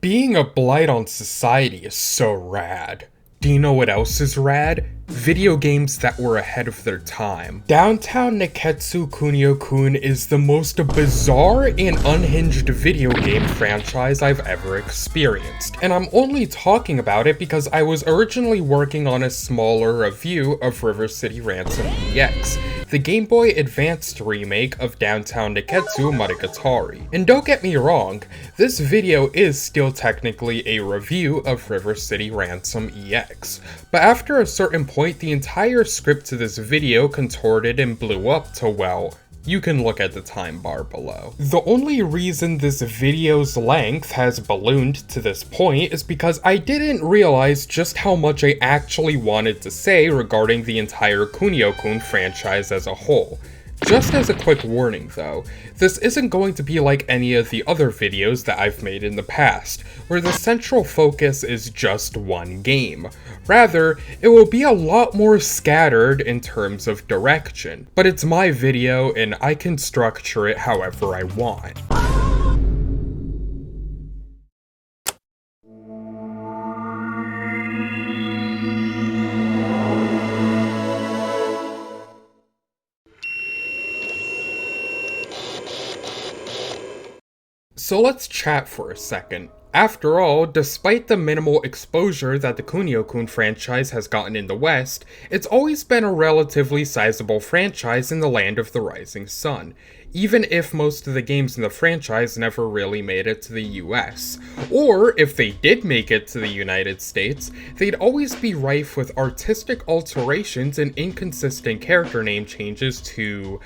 Being a blight on society is so rad. Do you know what else is rad? Video games that were ahead of their time. Downtown Nekketsu Kunio-kun is the most bizarre and unhinged video game franchise I've ever experienced, and I'm only talking about it because I was originally working on a smaller review of River City Ransom EX, the Game Boy Advanced remake of Downtown Nekketsu Monogatari. And don't get me wrong, this video is still technically a review of River City Ransom EX, but after a certain point the entire script to this video contorted and blew up to, well, you can look at the time bar below. The only reason this video's length has ballooned to this point is because I didn't realize just how much I actually wanted to say regarding the entire Kunio-kun franchise as a whole. Just as a quick warning though, this isn't going to be like any of the other videos that I've made in the past, where the central focus is just one game. Rather, it will be a lot more scattered in terms of direction, but it's my video and I can structure it however I want. So let's chat for a second. After all, despite the minimal exposure that the Kunio-kun franchise has gotten in the West, it's always been a relatively sizable franchise in the land of the rising sun, even if most of the games in the franchise never really made it to the US. Or, if they did make it to the United States, they'd always be rife with artistic alterations and inconsistent character name changes to,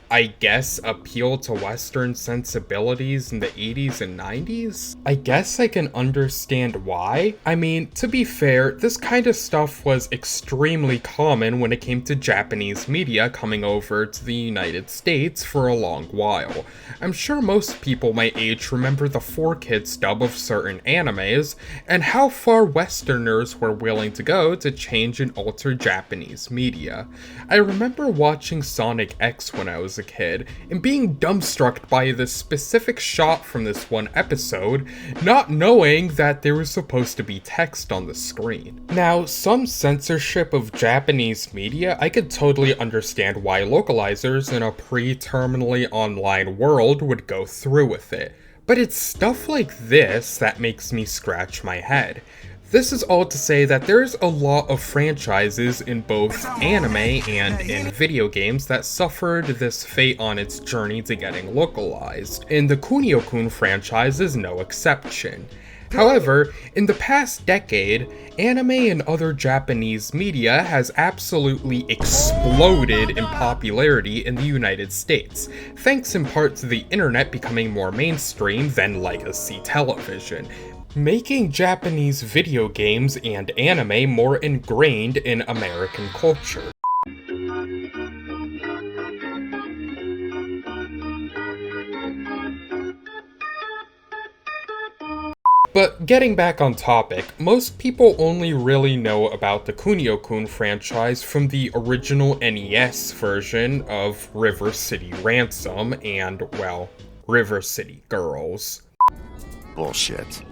I guess, appeal to Western sensibilities in the 80s and 90s? I guess I can understand why. I mean, to be fair, this kind of stuff was extremely common when it came to Japanese media coming over to the United States for a long while. I'm sure most people my age remember the 4Kids dub of certain animes, and how far Westerners were willing to go to change and alter Japanese media. I remember watching Sonic X when I was a kid, and being dumbstruck by this specific shot from this one episode, not knowing that there was supposed to be text on the screen. Now, some censorship of Japanese media, I could totally understand why localizers in a pre-terminally online world would go through with it, but it's stuff like this that makes me scratch my head. This is all to say that there's a lot of franchises in both anime and in video games that suffered this fate on its journey to getting localized, and the Kunio-kun franchise is no exception. However, in the past decade, anime and other Japanese media has absolutely exploded in popularity in the United States, thanks in part to the internet becoming more mainstream than legacy television, making Japanese video games and anime more ingrained in American culture. But getting back on topic, most people only really know about the Kunio-kun franchise from the original NES version of River City Ransom and, well, River City Girls. Bullshit.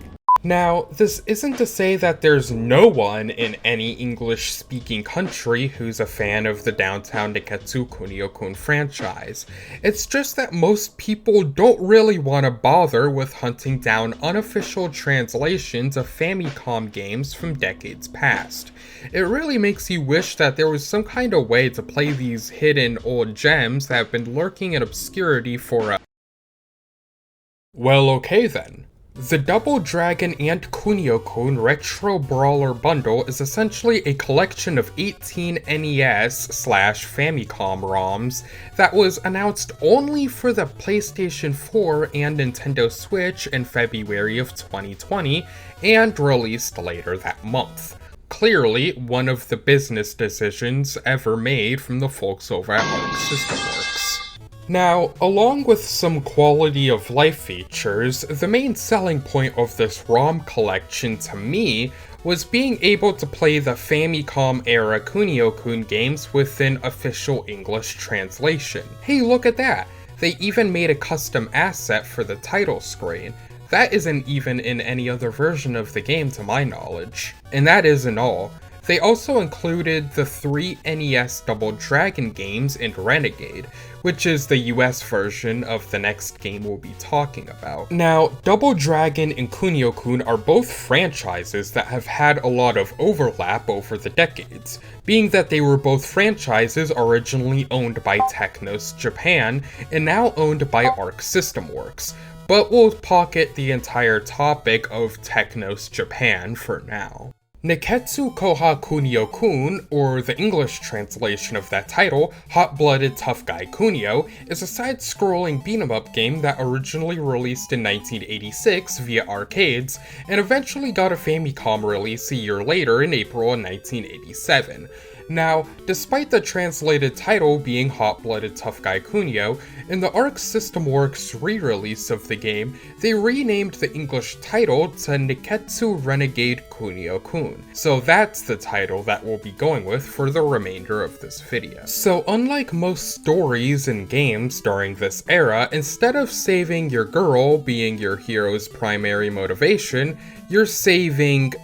Now, this isn't to say that there's no one in any English-speaking country who's a fan of the Downtown Nekketsu Kunio-kun franchise. It's just that most people don't really want to bother with hunting down unofficial translations of Famicom games from decades past. It really makes you wish that there was some kind of way to play these hidden old gems that have been lurking in obscurity for a... Well, okay then. The Double Dragon and Kunio-kun Retro Brawler Bundle is essentially a collection of 18 NES/Famicom ROMs that was announced only for the PlayStation 4 and Nintendo Switch in February of 2020 and released later that month. Clearly, one of the business decisions ever made from the folks over at Arc System Works. Now, along with some quality of life features, the main selling point of this ROM collection to me was being able to play the Famicom-era Kunio-kun games with an official English translation. Hey, look at that! They even made a custom asset for the title screen. That isn't even in any other version of the game to my knowledge. And that isn't all. They also included the 3 NES Double Dragon games in Renegade, which is the US version of the next game we'll be talking about. Now, Double Dragon and Kunio-kun are both franchises that have had a lot of overlap over the decades, being that they were both franchises originally owned by Technos Japan and now owned by Arc System Works, but we'll pocket the entire topic of Technos Japan for now. Nekketsu Koha Kunio-kun, or the English translation of that title, Hot-Blooded Tough Guy Kunio, is a side-scrolling beat-em-up game that originally released in 1986 via arcades, and eventually got a Famicom release a year later in April 1987. Now, despite the translated title being Hot-Blooded Tough Guy Kunio, in the Arc System Works re-release of the game, they renamed the English title to Nekketsu Renegade Kunio-kun. So that's the title that we'll be going with for the remainder of this video. So unlike most stories in games during this era, instead of saving your girl being your hero's primary motivation, you're saving...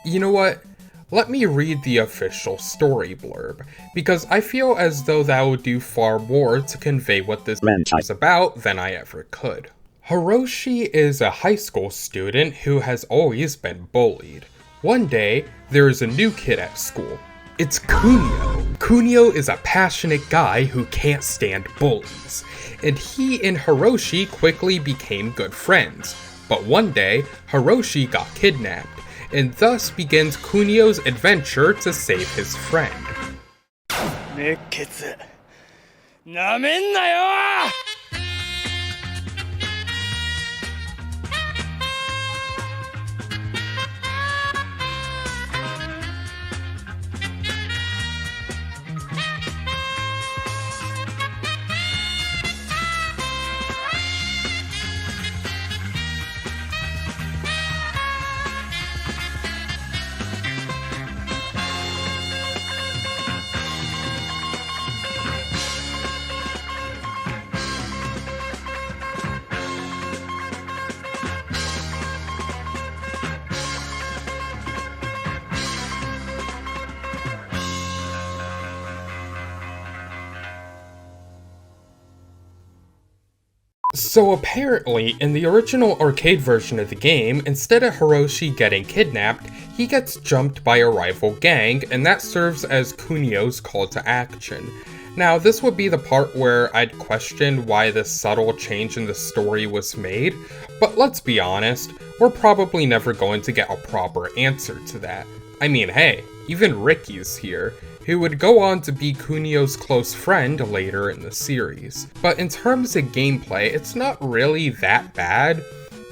You know what? Let me read the official story blurb, because I feel as though that would do far more to convey what this is about than I ever could. Hiroshi is a high school student who has always been bullied. One day, there is a new kid at school. It's Kunio. Kunio is a passionate guy who can't stand bullies, and he and Hiroshi quickly became good friends. But one day, Hiroshi got kidnapped, and thus begins Kunio's adventure to save his friend. Nekketsu, NAMEN NAYO! So apparently, in the original arcade version of the game, instead of Hiroshi getting kidnapped, he gets jumped by a rival gang, and that serves as Kunio's call to action. Now, this would be the part where I'd question why this subtle change in the story was made, but let's be honest, we're probably never going to get a proper answer to that. I mean, hey, even Ricky's here, who would go on to be Kunio's close friend later in the series. But in terms of gameplay, it's not really that bad,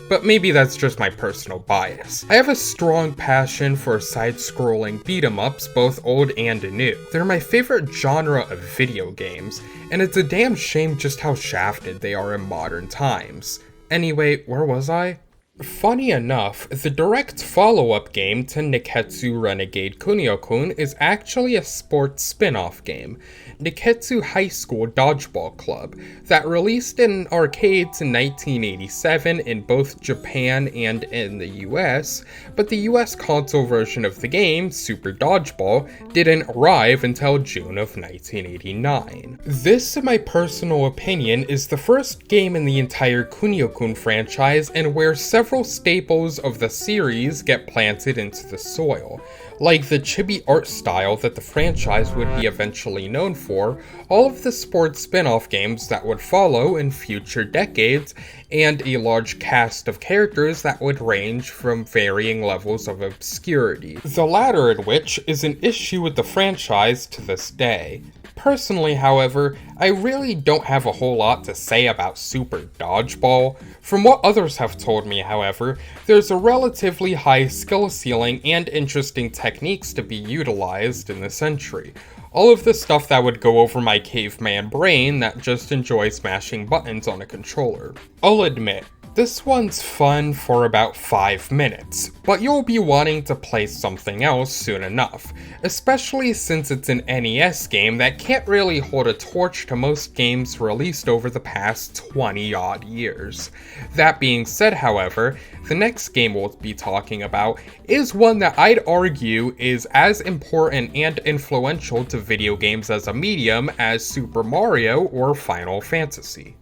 but maybe that's just my personal bias. I have a strong passion for side-scrolling beat-em-ups, both old and new. They're my favorite genre of video games, and it's a damn shame just how shafted they are in modern times. Anyway, where was I? Funny enough, the direct follow-up game to Nekketsu Renegade Kunio-kun is actually a sports spin-off game, Nekketsu High School Dodgeball Club, that released in arcades in 1987 in both Japan and in the US, but the US console version of the game, Super Dodgeball, didn't arrive until June of 1989. This, in my personal opinion, is the first game in the entire Kunio-kun franchise and where several staples of the series get planted into the soil, like the chibi art style that the franchise would be eventually known for, all of the sports spin-off games that would follow in future decades, and a large cast of characters that would range from varying levels of obscurity, the latter in which is an issue with the franchise to this day. Personally, however, I really don't have a whole lot to say about Super Dodgeball. From what others have told me, however, there's a relatively high skill ceiling and interesting techniques to be utilized in this entry. All of the stuff that would go over my caveman brain that just enjoys smashing buttons on a controller. I'll admit, This one's fun for about 5 minutes, but you'll be wanting to play something else soon enough, especially since it's an NES game that can't really hold a torch to most games released over the past 20 odd years. That being said, however, the next game we'll be talking about is one that I'd argue is as important and influential to video games as a medium as Super Mario or Final Fantasy.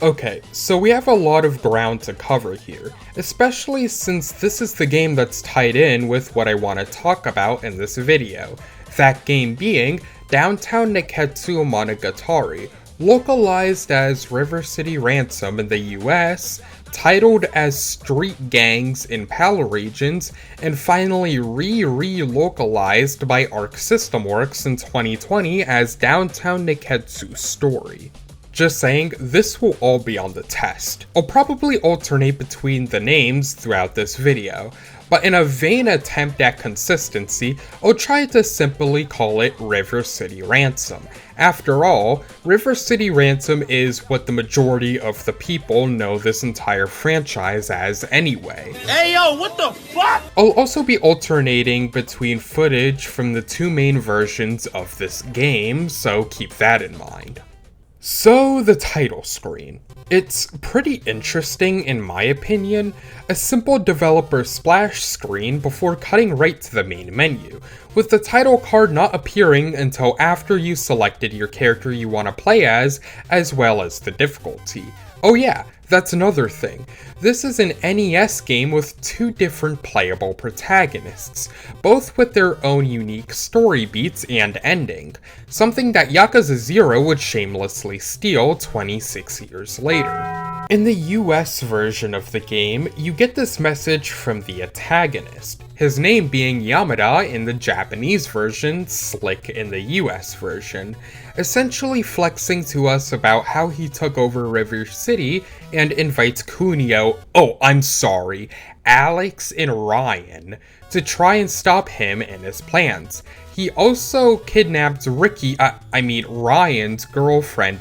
Okay, so we have a lot of ground to cover here, especially since this is the game that's tied in with what I want to talk about in this video. That game being Downtown Nekketsu Monogatari, localized as River City Ransom in the US, titled as Street Gangs in PAL regions, and finally re-localized by Arc System Works in 2020 as Downtown Nekketsu Story. Just saying, this will all be on the test. I'll probably alternate between the names throughout this video, but in a vain attempt at consistency, I'll try to simply call it River City Ransom. After all, River City Ransom is what the majority of the people know this entire franchise as anyway. Hey yo, what the fuck? I'll also be alternating between footage from the two main versions of this game, so keep that in mind. So, the title screen. It's pretty interesting in my opinion, a simple developer splash screen before cutting right to the main menu, with the title card not appearing until after you selected your character you want to play as well as the difficulty. Oh yeah, that's another thing. This is an NES game with two different playable protagonists, both with their own unique story beats and ending, something that Yakuza 0 would shamelessly steal 26 years later. In the US version of the game, you get this message from the antagonist, his name being Yamada in the Japanese version, Slick in the US version, essentially flexing to us about how he took over River City and invites Alex and Ryan to try and stop him in his plans. He also kidnapped Ryan's girlfriend,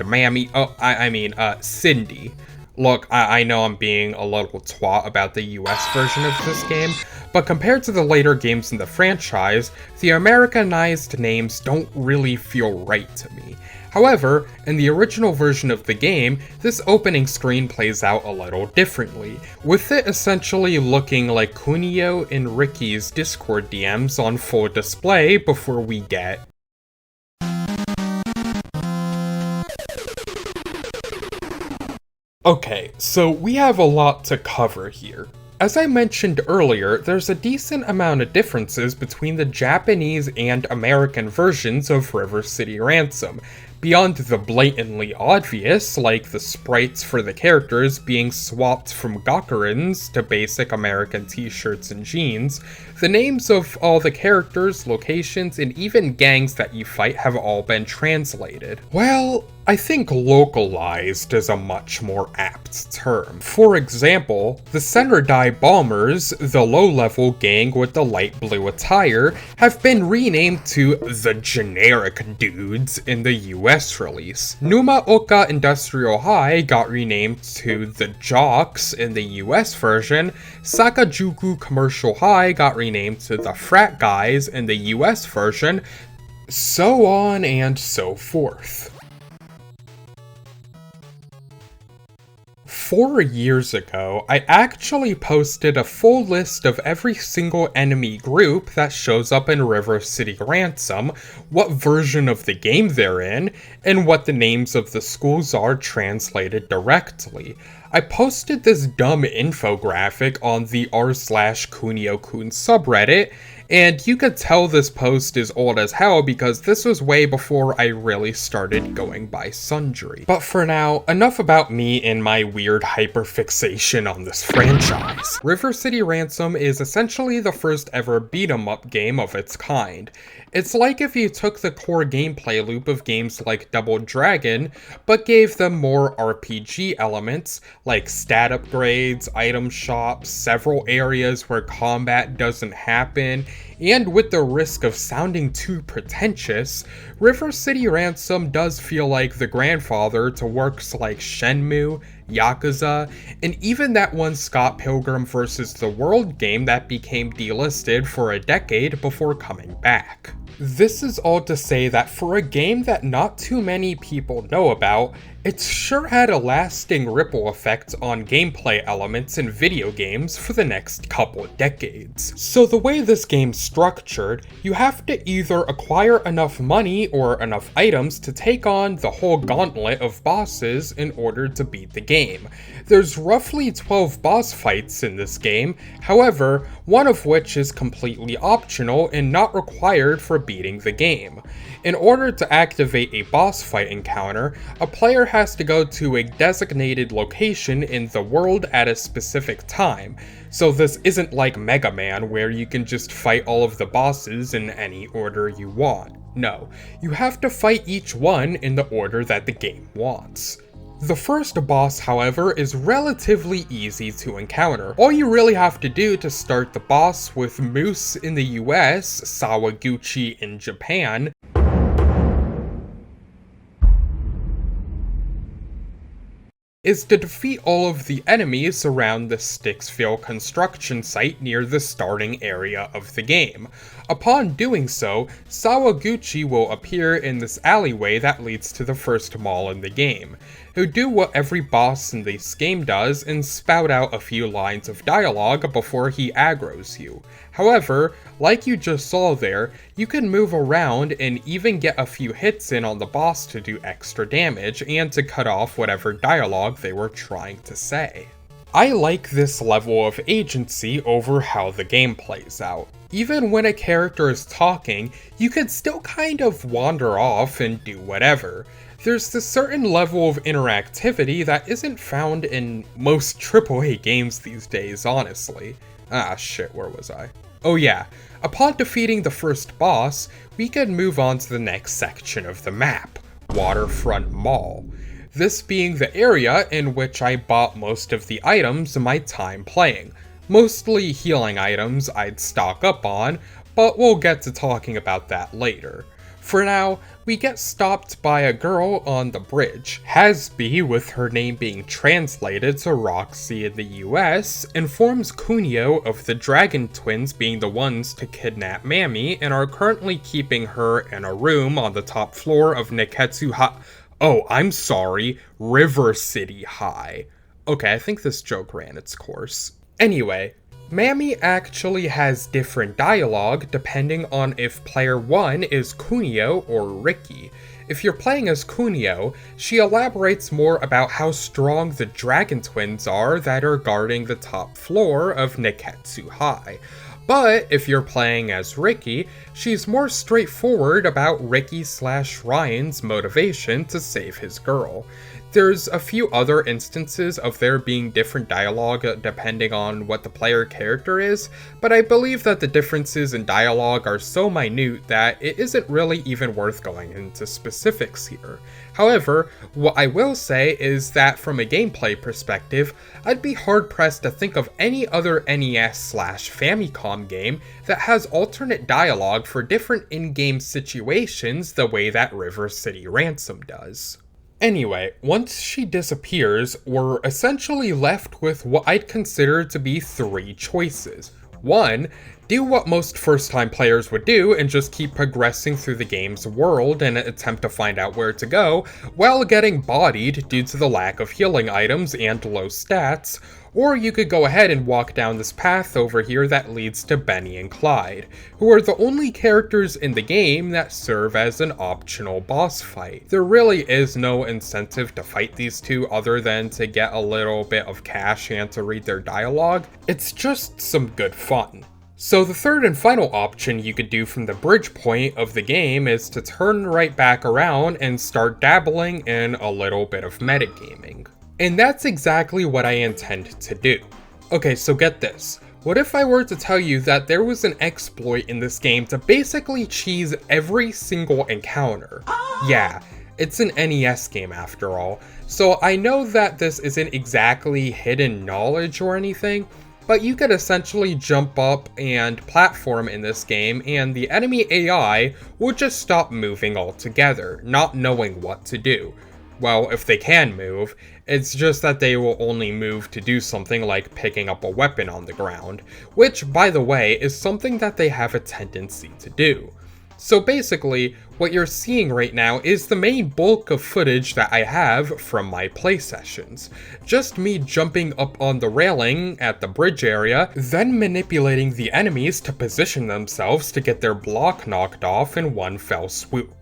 Cindy. Look, I know I'm being a little twat about the US version of this game, but compared to the later games in the franchise, the Americanized names don't really feel right to me. However, in the original version of the game, this opening screen plays out a little differently, with it essentially looking like Kunio and Ricky's Discord DMs on full display before we get Okay, so we have a lot to cover here. As I mentioned earlier, there's a decent amount of differences between the Japanese and American versions of River City Ransom, beyond the blatantly obvious, like the sprites for the characters being swapped from Gakurins to basic American t-shirts and jeans. The names of all the characters, locations, and even gangs that you fight have all been translated. Well, I think localized is a much more apt term. For example, the Sundree Bombers, the low-level gang with the light blue attire, have been renamed to the generic dudes in the US release. Numaoka Industrial High got renamed to the Jocks in the US version. Sakajuku Commercial High got renamed to the Frat Guys in the US version, so on and so forth. 4 years ago, I actually posted a full list of every single enemy group that shows up in River City Ransom, what version of the game they're in, and what the names of the schools are translated directly. I posted this dumb infographic on the r/Kunio-kun subreddit, and you could tell this post is old as hell because this was way before I really started going by Sundree. But for now, enough about me and my weird hyperfixation on this franchise. River City Ransom is essentially the first ever beat-em-up game of its kind. It's like if you took the core gameplay loop of games like Double Dragon, but gave them more RPG elements, like stat upgrades, item shops, several areas where combat doesn't happen, and with the risk of sounding too pretentious, River City Ransom does feel like the grandfather to works like Shenmue, Yakuza, and even that one Scott Pilgrim vs. the World game that became delisted for a decade before coming back. This is all to say that for a game that not too many people know about, it's sure had a lasting ripple effect on gameplay elements in video games for the next couple decades. So the way this game's structured, you have to either acquire enough money or enough items to take on the whole gauntlet of bosses in order to beat the game. There's roughly 12 boss fights in this game, however, one of which is completely optional and not required for beating the game. In order to activate a boss fight encounter, a player has to go to a designated location in the world at a specific time, so this isn't like Mega Man where you can just fight all of the bosses in any order you want. No, you have to fight each one in the order that the game wants. The first boss, however, is relatively easy to encounter. All you really have to do to start the boss with Moose in the US, Sawaguchi in Japan, is to defeat all of the enemies around the Sticksville construction site near the starting area of the game. Upon doing so, Sawaguchi will appear in this alleyway that leads to the first mall in the game. He'll do what every boss in this game does and spout out a few lines of dialogue before he aggroes you. However, like you just saw there, you can move around and even get a few hits in on the boss to do extra damage and to cut off whatever dialogue they were trying to say. I like this level of agency over how the game plays out. Even when a character is talking, you can still kind of wander off and do whatever. There's this certain level of interactivity that isn't found in most AAA games these days, honestly. Ah shit, where was I? Oh yeah, upon defeating the first boss, we can move on to the next section of the map, Waterfront Mall. This being the area in which I bought most of the items in my time playing. Mostly healing items I'd stock up on, but we'll get to talking about that later. For now, we get stopped by a girl on the bridge. Hasby, with her name being translated to Roxy in the US, informs Kunio of the Dragon Twins being the ones to kidnap Mami and are currently keeping her in a room on the top floor of Neketsu River City High. Okay, I think this joke ran its course. Anyway, Mami actually has different dialogue depending on if player 1 is Kunio or Ricky. If you're playing as Kunio, she elaborates more about how strong the Dragon Twins are that are guarding the top floor of Neketsu High. But if you're playing as Ricky, she's more straightforward about Ricky/Ryan's motivation to save his girl. There's a few other instances of there being different dialogue depending on what the player character is, but I believe that the differences in dialogue are so minute that it isn't really even worth going into specifics here. However, what I will say is that from a gameplay perspective, I'd be hard-pressed to think of any other NES/Famicom game that has alternate dialogue for different in-game situations the way that River City Ransom does. Anyway, once she disappears, we're essentially left with what I'd consider to be 3 choices. 1, do what most first-time players would do and just keep progressing through the game's world and attempt to find out where to go, while getting bodied due to the lack of healing items and low stats. Or you could go ahead and walk down this path over here that leads to Benny and Clyde, who are the only characters in the game that serve as an optional boss fight. There really is no incentive to fight these two other than to get a little bit of cash and to read their dialogue. It's just some good fun. So the third and final option you could do from the bridge point of the game is to turn right back around and start dabbling in a little bit of metagaming. And that's exactly what I intend to do. Okay, so get this. What if I were to tell you that there was an exploit in this game to basically cheese every single encounter? Yeah, it's an NES game after all, so I know that this isn't exactly hidden knowledge or anything, but you could essentially jump up and platform in this game and the enemy AI will just stop moving altogether, not knowing what to do. Well, if they can move, it's just that they will only move to do something like picking up a weapon on the ground, which, by the way, is something that they have a tendency to do. So basically, what you're seeing right now is the main bulk of footage that I have from my play sessions. Just me jumping up on the railing at the bridge area, then manipulating the enemies to position themselves to get their block knocked off in one fell swoop.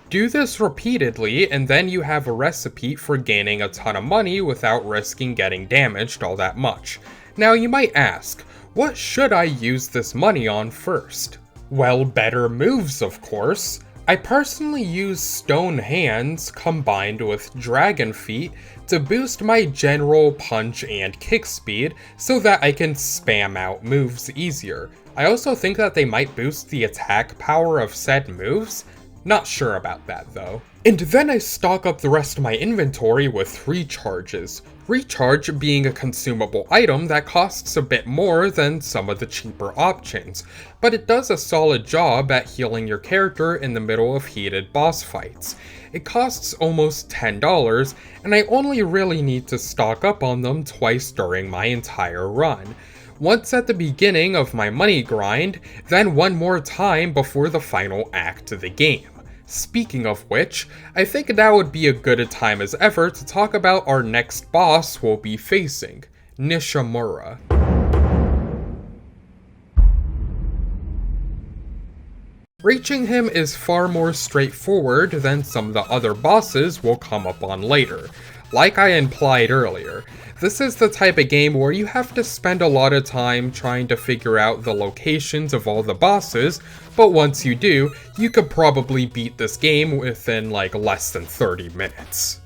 Do this repeatedly, and then you have a recipe for gaining a ton of money without risking getting damaged all that much. Now you might ask, what should I use this money on first? Well, better moves, of course. I personally use Stone Hands combined with Dragon Feet to boost my general punch and kick speed so that I can spam out moves easier. I also think that they might boost the attack power of said moves. Not sure about that though. And then I stock up the rest of my inventory with recharges. Recharge being a consumable item that costs a bit more than some of the cheaper options, but it does a solid job at healing your character in the middle of heated boss fights. It costs almost $10, and I only really need to stock up on them twice during my entire run. Once at the beginning of my money grind, then one more time before the final act of the game. Speaking of which, I think now would be as good a time as ever to talk about our next boss we'll be facing, Nishimura. Reaching him is far more straightforward than some of the other bosses we'll come up on later. Like I implied earlier, this is the type of game where you have to spend a lot of time trying to figure out the locations of all the bosses, but once you do, you could probably beat this game within like less than 30 minutes.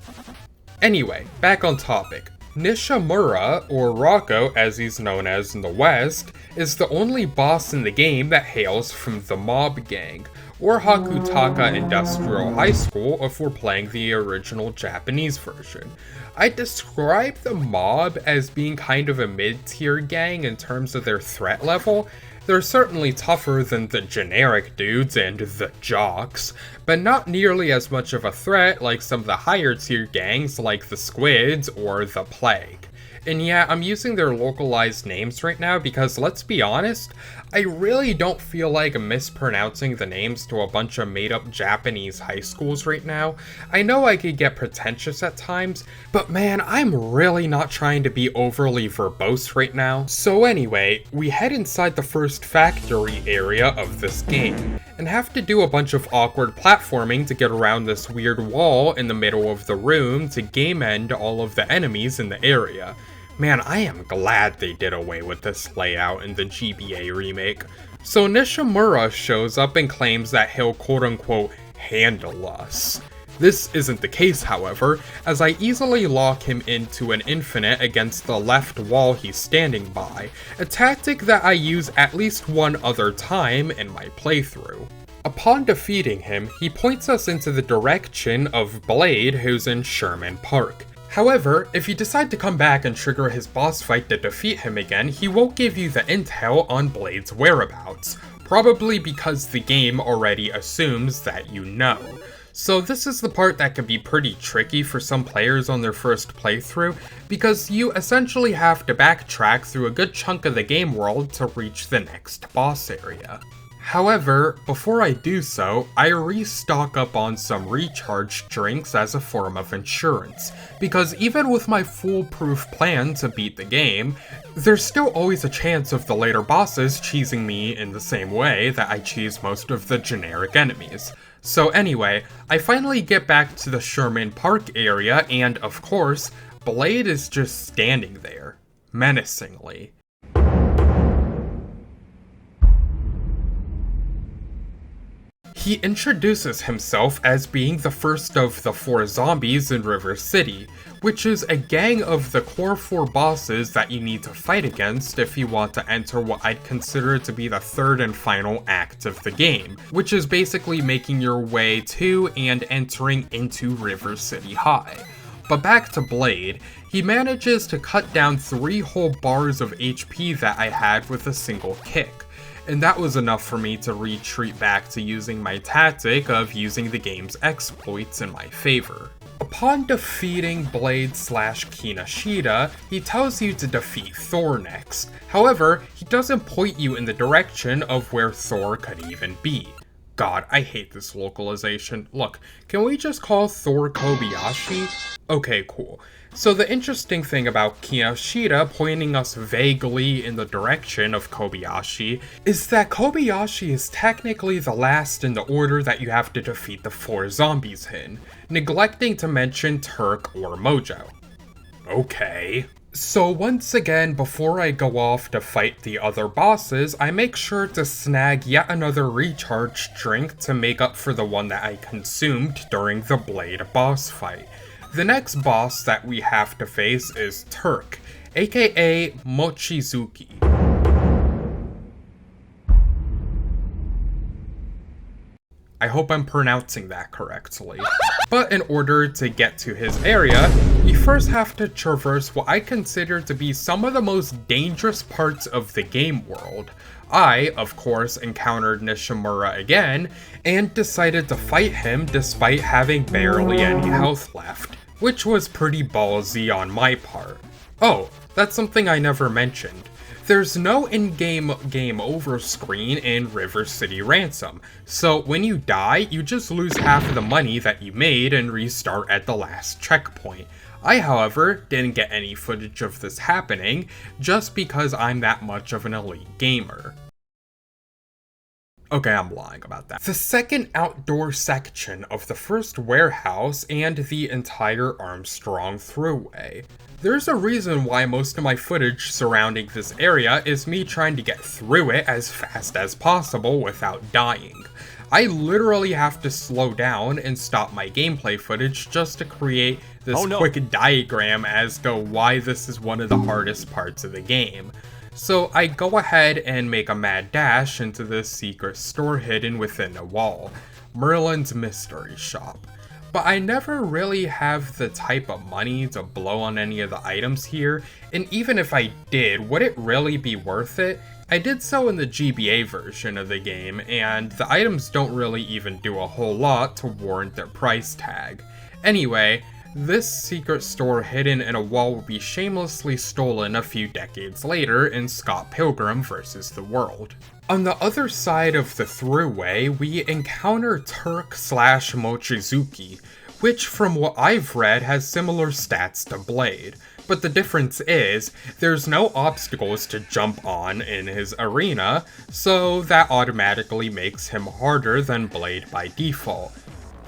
Anyway, back on topic. Nishimura, or Rocco as he's known as in the West, is the only boss in the game that hails from the Mob Gang, or Hakutaka Industrial High School if we're playing the original Japanese version. I describe the Mob as being kind of a mid-tier gang in terms of their threat level. They're certainly tougher than the generic dudes and the jocks, but not nearly as much of a threat like some of the higher tier gangs like the Squids or the Plague. And yeah, I'm using their localized names right now because, let's be honest, I really don't feel like mispronouncing the names to a bunch of made-up Japanese high schools right now. I know I could get pretentious at times, but man, I'm really not trying to be overly verbose right now. So anyway, we head inside the first factory area of this game, and have to do a bunch of awkward platforming to get around this weird wall in the middle of the room to game end all of the enemies in the area. Man, I am glad they did away with this layout in the GBA remake. So Nishimura shows up and claims that he'll quote-unquote handle us. This isn't the case, however, as I easily lock him into an infinite against the left wall he's standing by, a tactic that I use at least one other time in my playthrough. Upon defeating him, he points us into the direction of Blade, who's in Sherman Park. However, if you decide to come back and trigger his boss fight to defeat him again, he won't give you the intel on Blade's whereabouts, probably because the game already assumes that you know. So this is the part that can be pretty tricky for some players on their first playthrough, because you essentially have to backtrack through a good chunk of the game world to reach the next boss area. However, before I do so, I restock up on some recharge drinks as a form of insurance, because even with my foolproof plan to beat the game, there's still always a chance of the later bosses cheesing me in the same way that I cheese most of the generic enemies. So anyway, I finally get back to the Sherman Park area and, of course, Blade is just standing there, menacingly. He introduces himself as being the first of the 4 zombies in River City, which is a gang of the core 4 bosses that you need to fight against if you want to enter what I'd consider to be the 3rd and final act of the game, which is basically making your way to and entering into River City High. But back to Blade, he manages to cut down 3 whole bars of HP that I had with a single kick. And that was enough for me to retreat back to using my tactic of using the game's exploits in my favor. Upon defeating Blade/Kinoshita, he tells you to defeat Thor next. However, he doesn't point you in the direction of where Thor could even be. God, I hate this localization. Look, can we just call Thor Kobayashi? Okay, cool. So the interesting thing about Kinoshita pointing us vaguely in the direction of Kobayashi is that Kobayashi is technically the last in the order that you have to defeat the 4 zombies in, neglecting to mention Turk or Mojo. Okay. So once again, before I go off to fight the other bosses, I make sure to snag yet another recharge drink to make up for the one that I consumed during the Blade boss fight. The next boss that we have to face is Turk, aka Mochizuki. I hope I'm pronouncing that correctly. But in order to get to his area, you first have to traverse what I consider to be some of the most dangerous parts of the game world. I, of course, encountered Nishimura again, and decided to fight him despite having barely any health left, which was pretty ballsy on my part. Oh, that's something I never mentioned. There's no in-game game over screen in River City Ransom, so when you die, you just lose half of the money that you made and restart at the last checkpoint. I, however, didn't get any footage of this happening, just because I'm that much of an elite gamer. Okay, I'm lying about that. The second outdoor section of the first warehouse and the entire Armstrong Thruway. There's a reason why most of my footage surrounding this area is me trying to get through it as fast as possible without dying. I literally have to slow down and stop my gameplay footage just to create this quick diagram as to why this is one of the hardest parts of the game. So I go ahead and make a mad dash into this secret store hidden within a wall, Merlin's Mystery Shop. But I never really have the type of money to blow on any of the items here, and even if I did, would it really be worth it? I did so in the GBA version of the game, and the items don't really even do a whole lot to warrant their price tag. Anyway, this secret store hidden in a wall will be shamelessly stolen a few decades later in Scott Pilgrim vs. the World. On the other side of the throughway, we encounter Turk/Mochizuki, which from what I've read has similar stats to Blade, but the difference is, there's no obstacles to jump on in his arena, so that automatically makes him harder than Blade by default.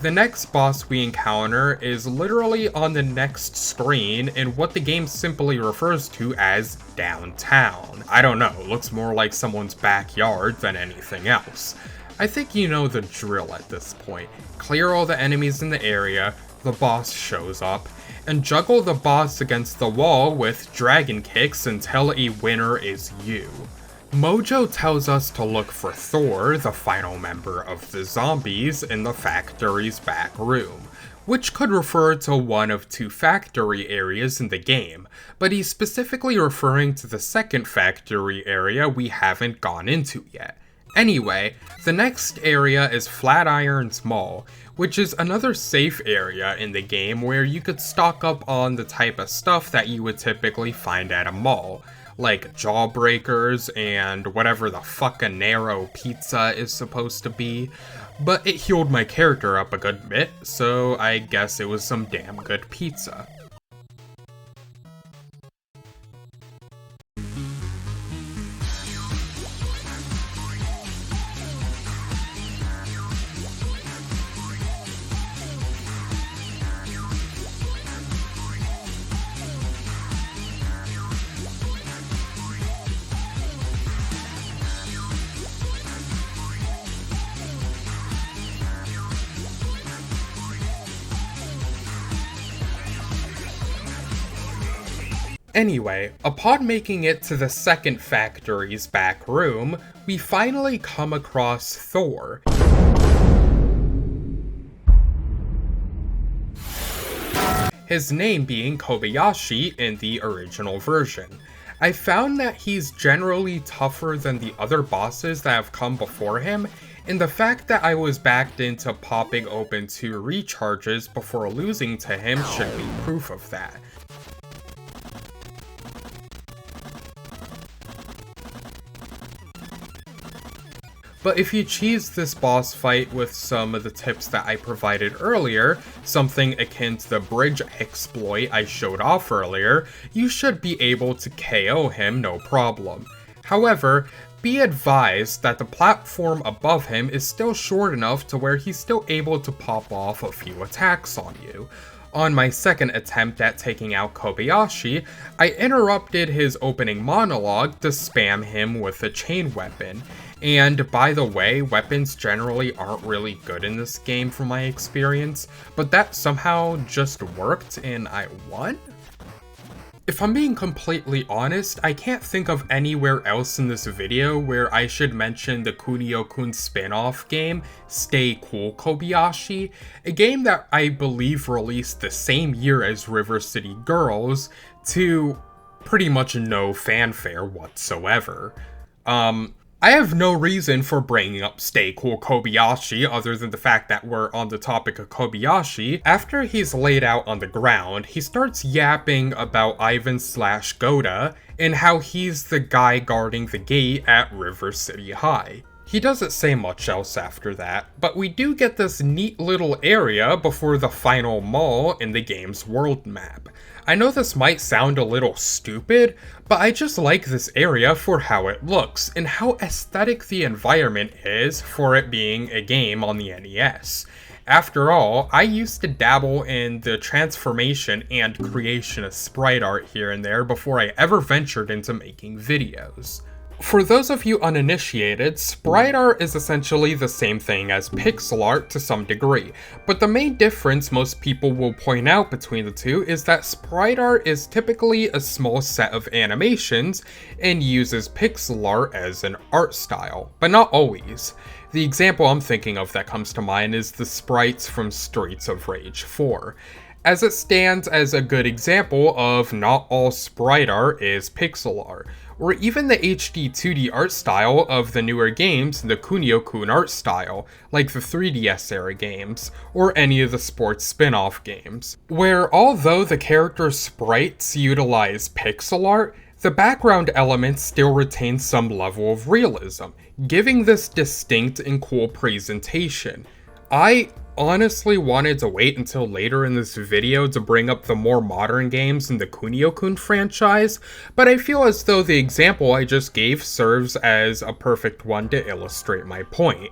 The next boss we encounter is literally on the next screen in what the game simply refers to as downtown. I don't know, it looks more like someone's backyard than anything else. I think you know the drill at this point. Clear all the enemies in the area, the boss shows up, and juggle the boss against the wall with dragon kicks until a winner is you. Mojo tells us to look for Thor, the final member of the zombies, in the factory's back room, which could refer to one of 2 factory areas in the game, but he's specifically referring to the second factory area we haven't gone into yet. Anyway, the next area is Flatiron's Mall, which is another safe area in the game where you could stock up on the type of stuff that you would typically find at a mall, like jawbreakers and whatever the fuck a narrow pizza is supposed to be, but it healed my character up a good bit, so I guess it was some damn good pizza. Anyway, upon making it to the second factory's back room, we finally come across Thor. His name being Kobayashi in the original version. I found that he's generally tougher than the other bosses that have come before him, and the fact that I was backed into popping open 2 recharges before losing to him should be proof of that. But if you cheese this boss fight with some of the tips that I provided earlier, something akin to the bridge exploit I showed off earlier, you should be able to KO him no problem. However, be advised that the platform above him is still short enough to where he's still able to pop off a few attacks on you. On my second attempt at taking out Kobayashi, I interrupted his opening monologue to spam him with a chain weapon. And by the way, weapons generally aren't really good in this game from my experience, but that somehow just worked and I won? If I'm being completely honest, I can't think of anywhere else in this video where I should mention the Kunio-kun spin-off game, Stay Cool Kobayashi, a game that I believe released the same year as River City Girls, to pretty much no fanfare whatsoever. I have no reason for bringing up Stay Cool Kobayashi other than the fact that we're on the topic of Kobayashi. After he's laid out on the ground, he starts yapping about Ivan/Goda and how he's the guy guarding the gate at River City High. He doesn't say much else after that, but we do get this neat little area before the final mall in the game's world map. I know this might sound a little stupid, but I just like this area for how it looks, and how aesthetic the environment is for it being a game on the NES. After all, I used to dabble in the transformation and creation of sprite art here and there before I ever ventured into making videos. For those of you uninitiated, sprite art is essentially the same thing as pixel art to some degree, but the main difference most people will point out between the two is that sprite art is typically a small set of animations and uses pixel art as an art style, but not always. The example I'm thinking of that comes to mind is the sprites from Streets of Rage 4. As it stands as a good example of not all sprite art is pixel art, or even the HD 2D art style of the newer games, the Kunio-kun art style, like the 3DS era games, or any of the sports spin-off games, where although the character sprites utilize pixel art, the background elements still retain some level of realism, giving this distinct and cool presentation. I honestly wanted to wait until later in this video to bring up the more modern games in the Kunio-kun franchise, but I feel as though the example I just gave serves as a perfect one to illustrate my point.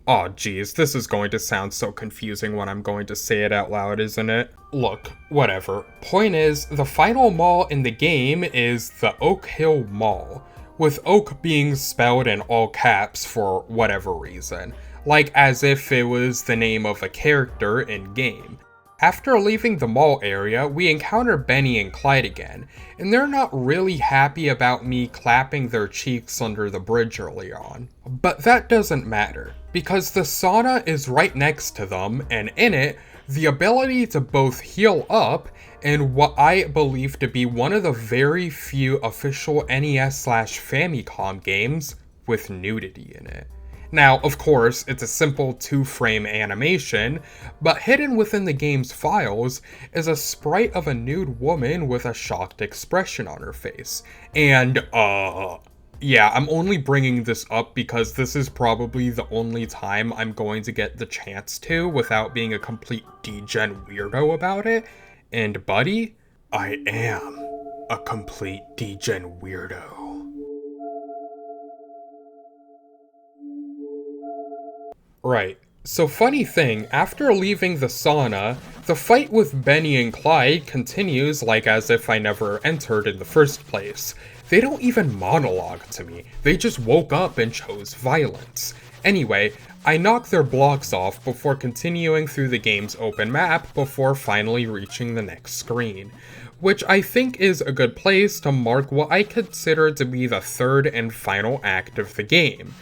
Aw geez, this is going to sound so confusing when I'm going to say it out loud, isn't it? Look, whatever. Point is, the final mall in the game is the Oak Hill Mall, with Oak being spelled in all caps for whatever reason, like as if it was the name of a character in-game. After leaving the mall area, we encounter Benny and Clyde again, and they're not really happy about me clapping their cheeks under the bridge early on. But that doesn't matter, because the sauna is right next to them, and in it, the ability to both heal up and what I believe to be one of the very few official NES/Famicom games with nudity in it. Now, of course, it's a simple 2-frame animation, but hidden within the game's files is a sprite of a nude woman with a shocked expression on her face. And, yeah, I'm only bringing this up because this is probably the only time I'm going to get the chance to without being a complete degen weirdo about it. And buddy, I am a complete degen weirdo. Right, so funny thing, after leaving the sauna, the fight with Benny and Clyde continues like as if I never entered in the first place. They don't even monologue to me, they just woke up and chose violence. Anyway, I knock their blocks off before continuing through the game's open map before finally reaching the next screen. which I think is a good place to mark what I consider to be the third and final act of the game.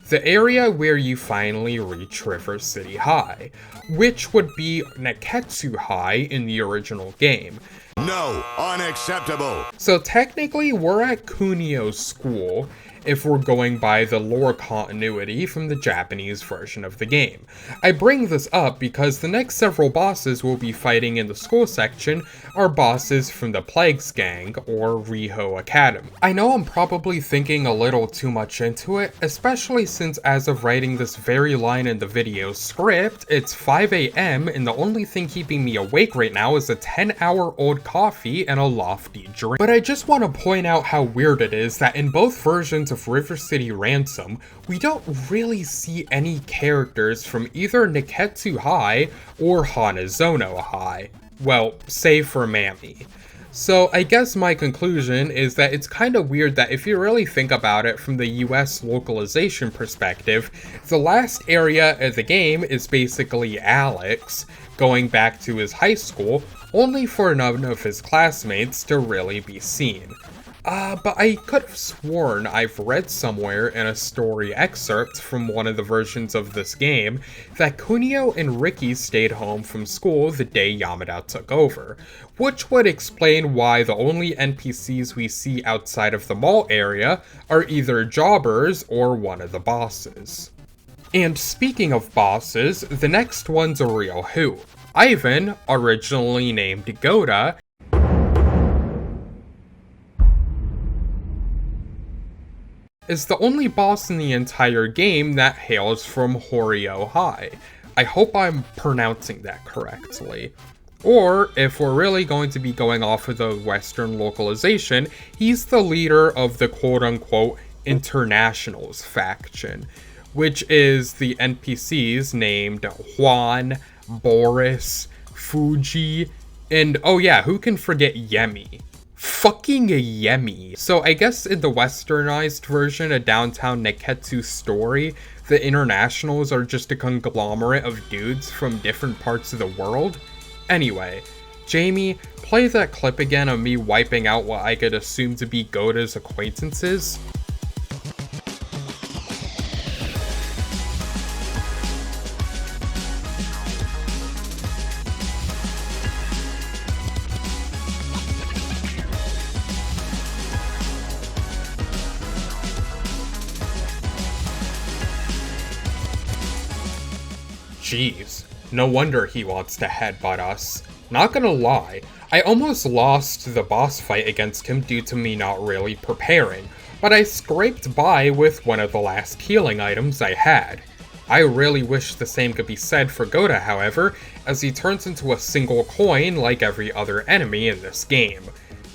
The area where you finally reach River City High, which would be Neketsu High in the original game. No, unacceptable. So technically we're at Kunio's school, if we're going by the lore continuity from the Japanese version of the game. I bring this up because the next several bosses we'll be fighting in the school section are bosses from the Plagues Gang, or Riho Academy. I know I'm probably thinking a little too much into it, especially since as of writing this very line in the video script, it's 5 AM and the only thing keeping me awake right now is a 10-hour-old coffee and a lofty drink. But I just want to point out how weird it is that in both versions of River City Ransom, we don't really see any characters from either Neketsu High or Hanazono High. Well, save for Mami. So I guess my conclusion is that it's kind of weird that if you really think about it from the US localization perspective, the last area of the game is basically Alex going back to his high school, only for none of his classmates to really be seen. But I could have sworn I've read somewhere in a story excerpt from one of the versions of this game that Kunio and Riki stayed home from school the day Yamada took over, which would explain why the only NPCs we see outside of the mall area are either jobbers or one of the bosses. And speaking of bosses, the next one's a real hoot. Ivan, originally named Goda, is the only boss in the entire game that hails from Horio High. I hope I'm pronouncing that correctly. Or, if we're really going to be going off of the Western localization, he's the leader of the quote-unquote Internationals faction, which is the NPCs named Juan, Boris, Fuji, and oh yeah, who can forget Yemi? Fucking Yemi. So I guess in the westernized version of Downtown Neketsu story, the Internationals are just a conglomerate of dudes from different parts of the world. Anyway, Jamie, play that clip again of me wiping out what I could assume to be Goda's acquaintances. Jeez, no wonder he wants to headbutt us. Not gonna lie, I almost lost the boss fight against him due to me not really preparing, but I scraped by with one of the last healing items I had. I really wish the same could be said for Goda, however, as he turns into a single coin like every other enemy in this game.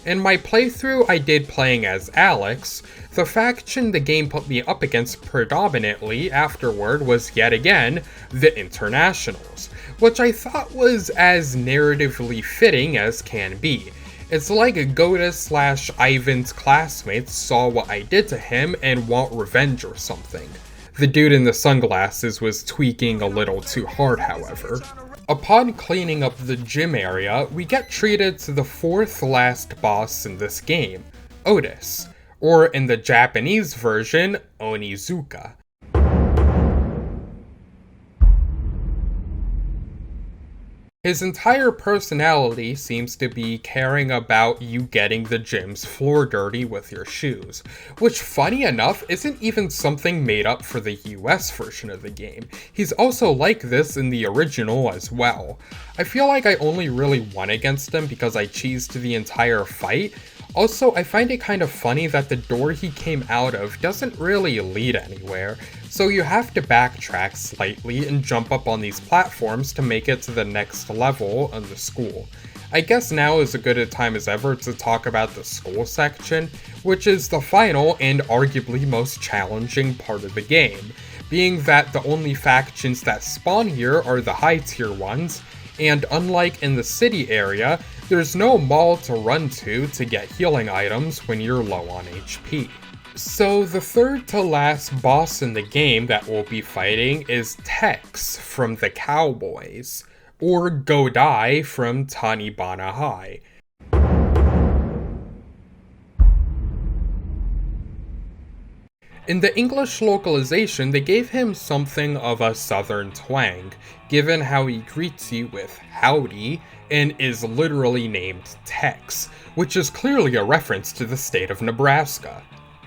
In my playthrough I did playing as Alex, the faction the game put me up against predominantly afterward was yet again the Internationals, which I thought was as narratively fitting as can be. It's like Goda/Ivan's classmates saw what I did to him and want revenge or something. The dude in the sunglasses was tweaking a little too hard, however. Upon cleaning up the gym area, we get treated to the fourth last boss in this game, Otis, or in the Japanese version, Onizuka. His entire personality seems to be caring about you getting the gym's floor dirty with your shoes, which funny enough isn't even something made up for the US version of the game. He's also like this in the original as well. I feel like I only really won against him because I cheesed the entire fight. Also, I find it kind of funny that the door he came out of doesn't really lead anywhere, so you have to backtrack slightly and jump up on these platforms to make it to the next level of the school. I guess now is as good a time as ever to talk about the school section, which is the final and arguably most challenging part of the game, being that the only factions that spawn here are the high tier ones, and unlike in the city area, there's no mall to run to get healing items when you're low on HP. So the third to last boss in the game that we'll be fighting is Tex from the Cowboys, or Godai from Tanibana High. In the English localization, they gave him something of a southern twang, given how he greets you with howdy and is literally named Tex, which is clearly a reference to the state of Nebraska.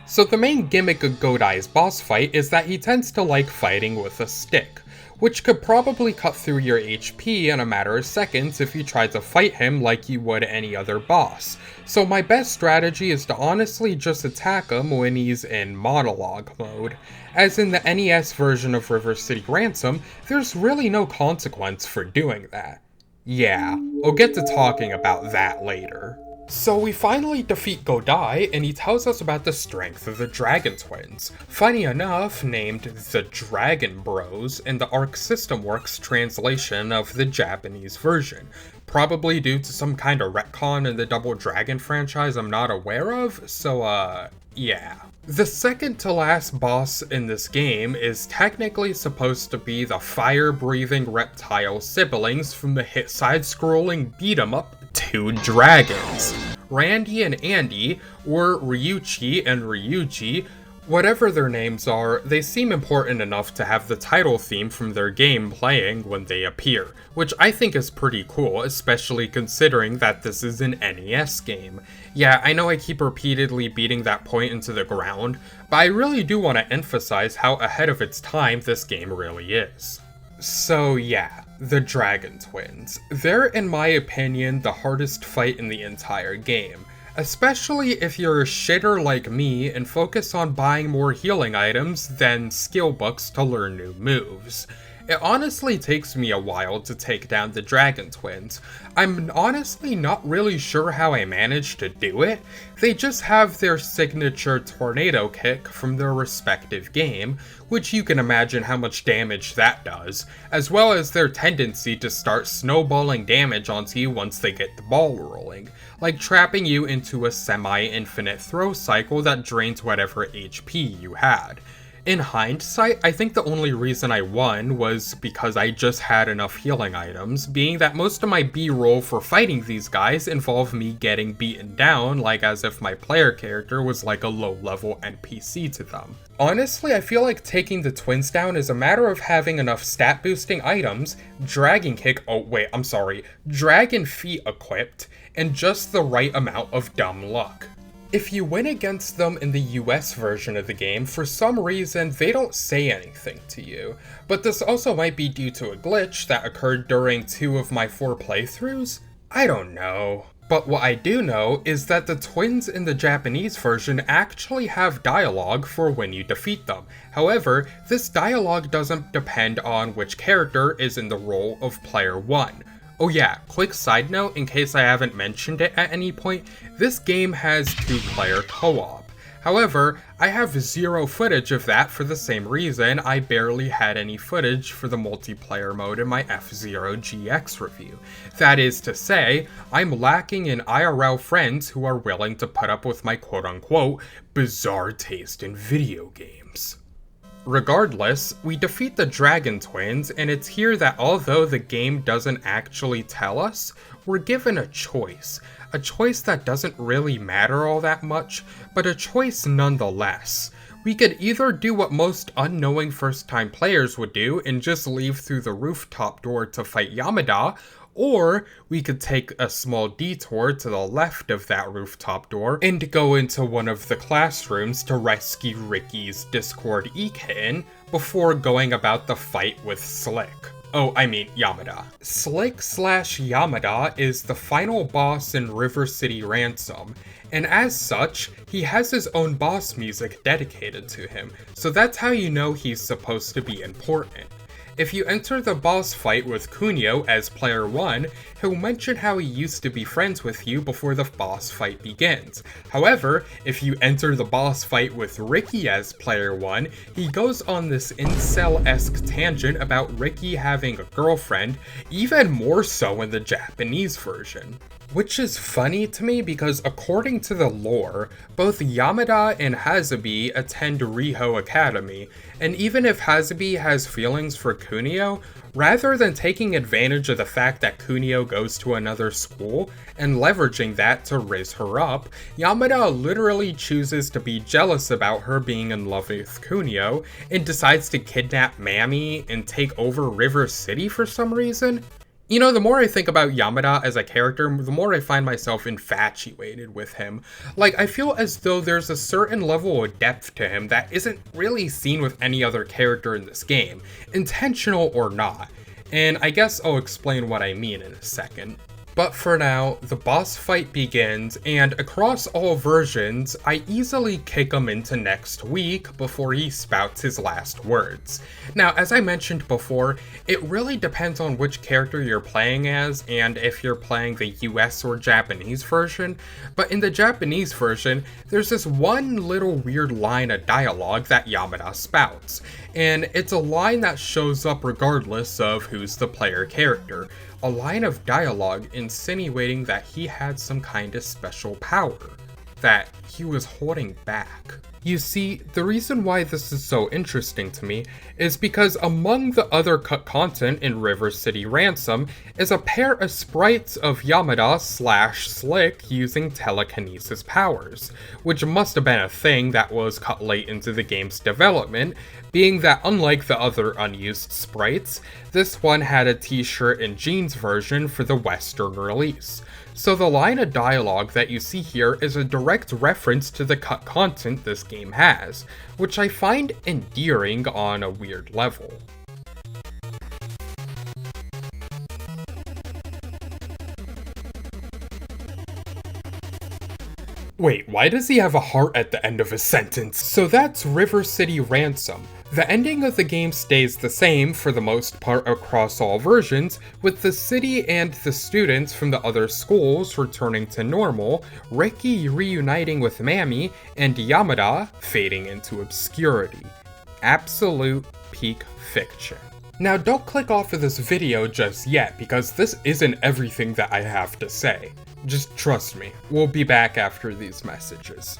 So the main gimmick of Godai's boss fight is that he tends to like fighting with a stick, which could probably cut through your HP in a matter of seconds if you tried to fight him like you would any other boss. So my best strategy is to honestly just attack him when he's in monologue mode. As in the NES version of River City Ransom, there's really no consequence for doing that. Yeah, we'll get to talking about that later. So we finally defeat Godai, and he tells us about the strength of the Dragon Twins, funny enough named the Dragon Bros in the Arc System Works translation of the Japanese version, probably due to some kind of retcon in the Double Dragon franchise I'm not aware of, so yeah. The second to last boss in this game is technically supposed to be the fire-breathing reptile siblings from the hit side-scrolling beat-em-up Two Dragons. Randy and Andy, or Ryuichi and Ryuji, whatever their names are, they seem important enough to have the title theme from their game playing when they appear, which I think is pretty cool, especially considering that this is an NES game. Yeah, I know I keep repeatedly beating that point into the ground, but I really do want to emphasize how ahead of its time this game really is. So yeah, the Dragon Twins. They're, in my opinion, the hardest fight in the entire game. Especially if you're a shitter like me and focus on buying more healing items than skill books to learn new moves. It honestly takes me a while to take down the Dragon Twins. I'm honestly not really sure how I managed to do it. They just have their signature tornado kick from their respective game, which you can imagine how much damage that does, as well as their tendency to start snowballing damage onto you once they get the ball rolling, like trapping you into a semi-infinite throw cycle that drains whatever HP you had. In hindsight, I think the only reason I won was because I just had enough healing items, being that most of my B-roll for fighting these guys involved me getting beaten down, like as if my player character was like a low-level NPC to them. Honestly, I feel like taking the twins down is a matter of having enough stat-boosting items, Dragon Feet equipped, and just the right amount of dumb luck. If you win against them in the US version of the game, for some reason they don't say anything to you, but this also might be due to a glitch that occurred during 2 of my 4 playthroughs? I don't know. But what I do know is that the twins in the Japanese version actually have dialogue for when you defeat them. However, this dialogue doesn't depend on which character is in the role of player 1. Oh yeah, quick side note in case I haven't mentioned it at any point, this game has 2-player co-op. However, I have 0 footage of that for the same reason I barely had any footage for the multiplayer mode in my F-Zero GX review. That is to say, I'm lacking in IRL friends who are willing to put up with my quote-unquote bizarre taste in video games. Regardless, we defeat the Dragon Twins, and it's here that although the game doesn't actually tell us, we're given a choice that doesn't really matter all that much, but a choice nonetheless. We could either do what most unknowing first-time players would do and just leave through the rooftop door to fight Yamada, or we could take a small detour to the left of that rooftop door and go into one of the classrooms to rescue Ricky's Discord E-Kitten before going about the fight with Yamada. Slick/Yamada is the final boss in River City Ransom, and as such, he has his own boss music dedicated to him, so that's how you know he's supposed to be important. If you enter the boss fight with Kunio as player 1, he'll mention how he used to be friends with you before the boss fight begins. However, if you enter the boss fight with Ricky as player 1, he goes on this incel-esque tangent about Ricky having a girlfriend, even more so in the Japanese version. Which is funny to me because according to the lore, both Yamada and Hazabi attend Riho Academy, and even if Hazabi has feelings for Kunio, rather than taking advantage of the fact that Kunio goes to another school and leveraging that to raise her up, Yamada literally chooses to be jealous about her being in love with Kunio and decides to kidnap Mami and take over River City for some reason. You know, the more I think about Yamada as a character, the more I find myself infatuated with him. Like, I feel as though there's a certain level of depth to him that isn't really seen with any other character in this game, intentional or not. And I guess I'll explain what I mean in a second. But for now, the boss fight begins, and across all versions, I easily kick him into next week before he spouts his last words. Now, as I mentioned before, it really depends on which character you're playing as, and if you're playing the US or Japanese version, but in the Japanese version, there's this one little weird line of dialogue that Yamada spouts, and it's a line that shows up regardless of who's the player character. A line of dialogue insinuating that he had some kind of special power that he was holding back. You see, the reason why this is so interesting to me is because among the other cut content in River City Ransom is a pair of sprites of Yamada/Slick using telekinesis powers, which must have been a thing that was cut late into the game's development, being that unlike the other unused sprites, this one had a t-shirt and jeans version for the Western release. So the line of dialogue that you see here is a direct reference to the cut content this game has, which I find endearing on a weird level. Wait, why does he have a heart at the end of his sentence? So that's River City Ransom. The ending of the game stays the same for the most part across all versions, with the city and the students from the other schools returning to normal, Riki reuniting with Mami, and Yamada fading into obscurity. Absolute peak fiction. Now don't click off of this video just yet, because this isn't everything that I have to say. Just trust me, we'll be back after these messages.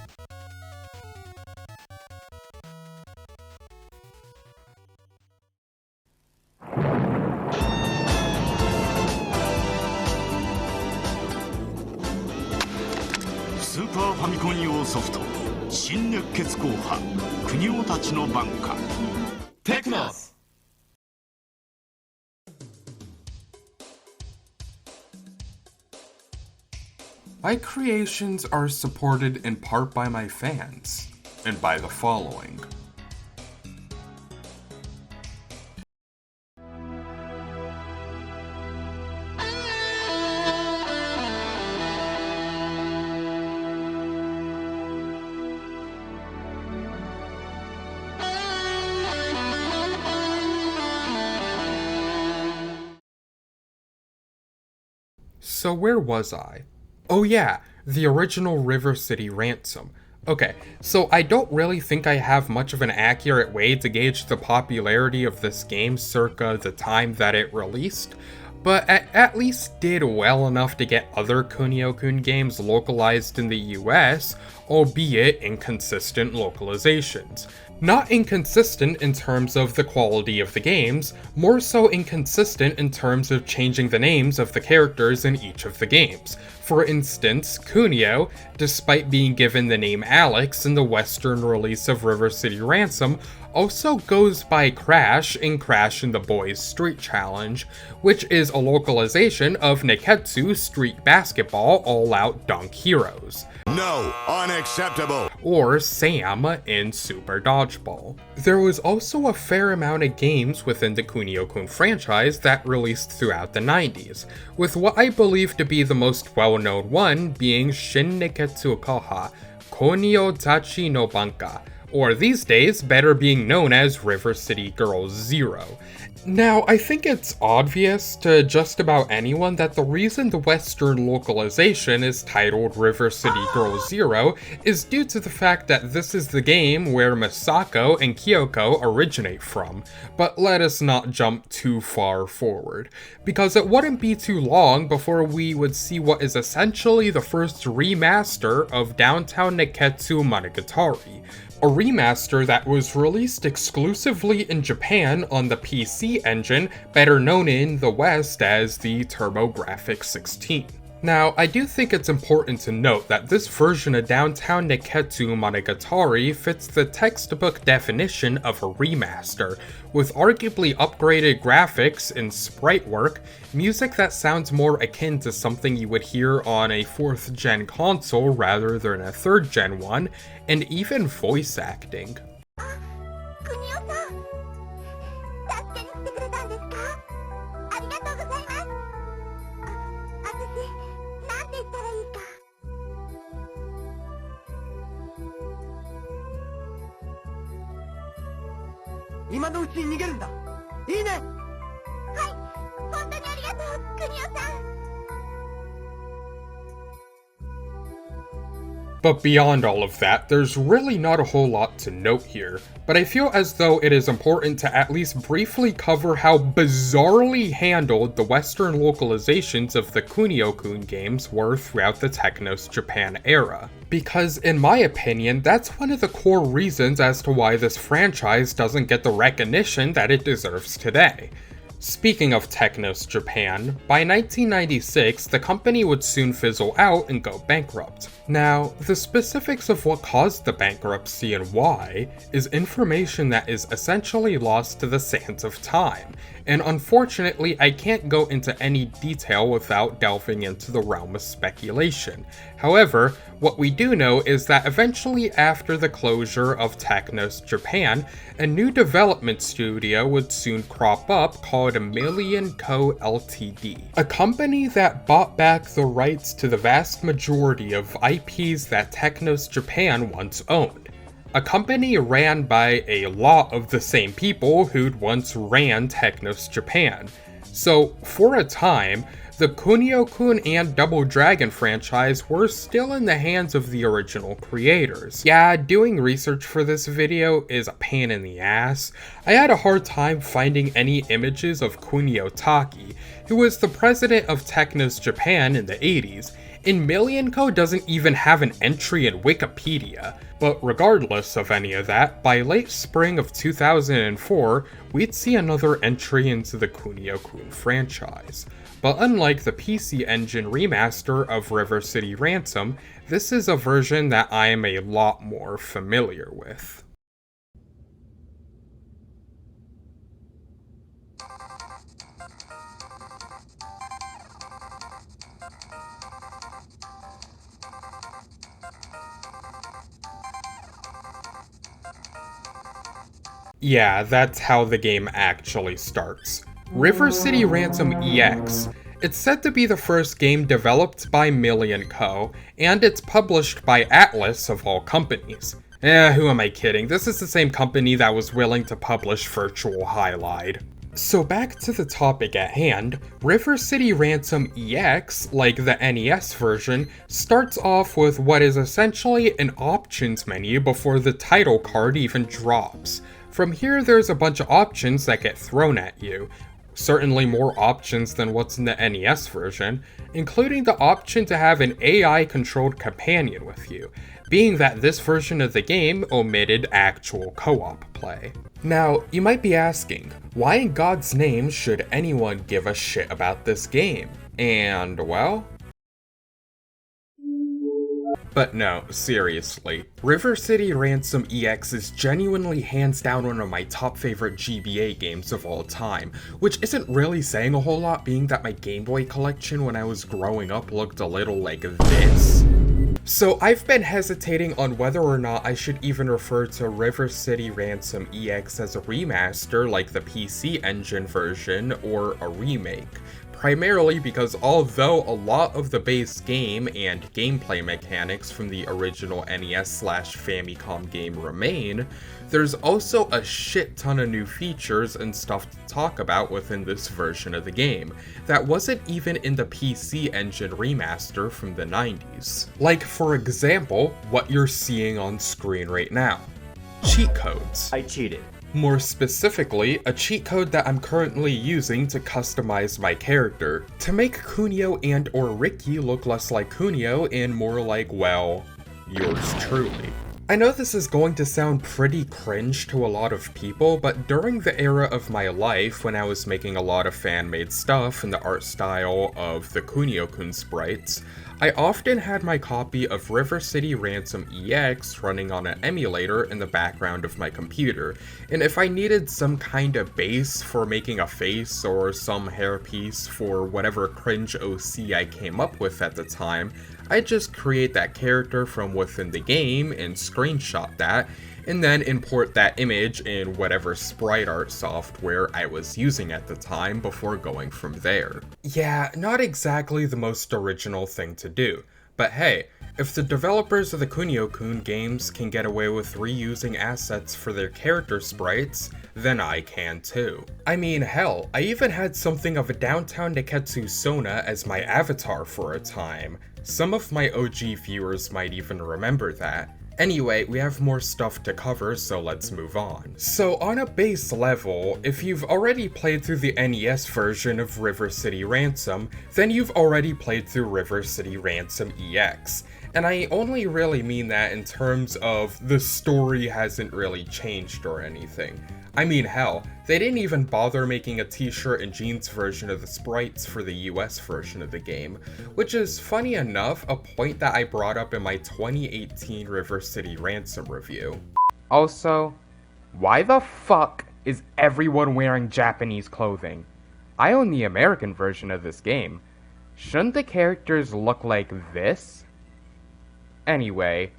Super Famicom 用ソフト新熱血硬派国男たちの挽回テクノス。My creations are supported in part by my fans, and by the following. So where was I? Oh yeah, the original River City Ransom. Okay, so I don't really think I have much of an accurate way to gauge the popularity of this game circa the time that it released, but at least did well enough to get other Kunio-kun games localized in the US, albeit inconsistent localizations. Not inconsistent in terms of the quality of the games, more so inconsistent in terms of changing the names of the characters in each of the games. For instance, Kunio, despite being given the name Alex in the Western release of River City Ransom, also goes by Crash in Crash and the Boys Street Challenge, which is a localization of Neketsu Street Basketball All-Out Dunk Heroes. No, unacceptable. Or Sam in Super Dodgeball. There was also a fair amount of games within the Kunio-kun franchise that released throughout the 90s, with what I believe to be the most well-known one being Shin Neketsu Koha, Konio Tachi no Banka, or these days better being known as River City Girls 0. Now, I think it's obvious to just about anyone that the reason the Western localization is titled River City Girls 0 is due to the fact that this is the game where Misako and Kyoko originate from, but let us not jump too far forward, because it wouldn't be too long before we would see what is essentially the first remaster of Downtown Nekketsu Monogatari, a remaster that was released exclusively in Japan on the PC engine, better known in the West as the TurboGrafx-16. Now, I do think it's important to note that this version of Downtown Nekketsu Monogatari fits the textbook definition of a remaster, with arguably upgraded graphics and sprite work, music that sounds more akin to something you would hear on a 4th gen console rather than a 3rd gen one, and even voice acting. But beyond all of that, there's really not a whole lot to note here, but I feel as though it is important to at least briefly cover how bizarrely handled the Western localizations of the Kunio-kun games were throughout the Technos Japan era. Because in my opinion, that's one of the core reasons as to why this franchise doesn't get the recognition that it deserves today. Speaking of Technos Japan, by 1996, the company would soon fizzle out and go bankrupt. Now, the specifics of what caused the bankruptcy and why is information that is essentially lost to the sands of time, and unfortunately I can't go into any detail without delving into the realm of speculation. However, what we do know is that eventually after the closure of Technos Japan, a new development studio would soon crop up called NAMEN NAYO Ltd, a company that bought back the rights to the vast majority of IPs that Technos Japan once owned. A company ran by a lot of the same people who'd once ran Technos Japan. So, for a time, the Kunio-kun and Double Dragon franchise were still in the hands of the original creators. Yeah, doing research for this video is a pain in the ass. I had a hard time finding any images of Kunio Taki, who was the president of Technos Japan in the 80s, and NAMEN NAYO doesn't even have an entry in Wikipedia. But regardless of any of that, by late spring of 2004, we'd see another entry into the Kunio-kun franchise. But unlike the PC Engine remaster of River City Ransom, this is a version that I am a lot more familiar with. Yeah, that's how the game actually starts. River City Ransom EX. It's said to be the first game developed by NAMEN NAYO, and it's published by Atlas of all companies. Who am I kidding? This is the same company that was willing to publish Virtual Highlight. So back to the topic at hand, River City Ransom EX, like the NES version, starts off with what is essentially an options menu before the title card even drops. From here, there's a bunch of options that get thrown at you. Certainly more options than what's in the NES version, including the option to have an AI-controlled companion with you, being that this version of the game omitted actual co-op play. Now, you might be asking, why in God's name should anyone give a shit about this game? And, well... But no, seriously, River City Ransom EX is genuinely hands down one of my top favorite GBA games of all time, which isn't really saying a whole lot being that my Game Boy collection when I was growing up looked a little like this. So I've been hesitating on whether or not I should even refer to River City Ransom EX as a remaster like the PC Engine version or a remake. primarily because although a lot of the base game and gameplay mechanics from the original NES/Famicom game remain, there's also a shit ton of new features and stuff to talk about within this version of the game that wasn't even in the PC Engine remaster from the 90s. Like, for example, what you're seeing on screen right now. Cheat codes. I cheated. More specifically, a cheat code that I'm currently using to customize my character, to make Kunio and or Ricky look less like Kunio and more like, well, yours truly. I know this is going to sound pretty cringe to a lot of people, but during the era of my life when I was making a lot of fan-made stuff in the art style of the Kunio-kun sprites, I often had my copy of River City Ransom EX running on an emulator in the background of my computer, and if I needed some kind of base for making a face or some hairpiece for whatever cringe OC I came up with at the time, I'd just create that character from within the game and screenshot that, and then import that image in whatever sprite art software I was using at the time before going from there. Yeah, not exactly the most original thing to do, but hey, if the developers of the Kunio-kun games can get away with reusing assets for their character sprites, then I can too. I mean, hell, I even had something of a downtown Neketsu Sona as my avatar for a time. Some of my OG viewers might even remember that. Anyway, we have more stuff to cover, so let's move on. So on a base level, if you've already played through the NES version of River City Ransom, then you've already played through River City Ransom EX. And I only really mean that in terms of the story hasn't really changed or anything. I mean, hell, they didn't even bother making a t-shirt and jeans version of the sprites for the US version of the game, which is, funny enough, a point that I brought up in my 2018 River City Ransom review. Also, why the fuck is everyone wearing Japanese clothing? I own the American version of this game. Shouldn't the characters look like this? Anyway.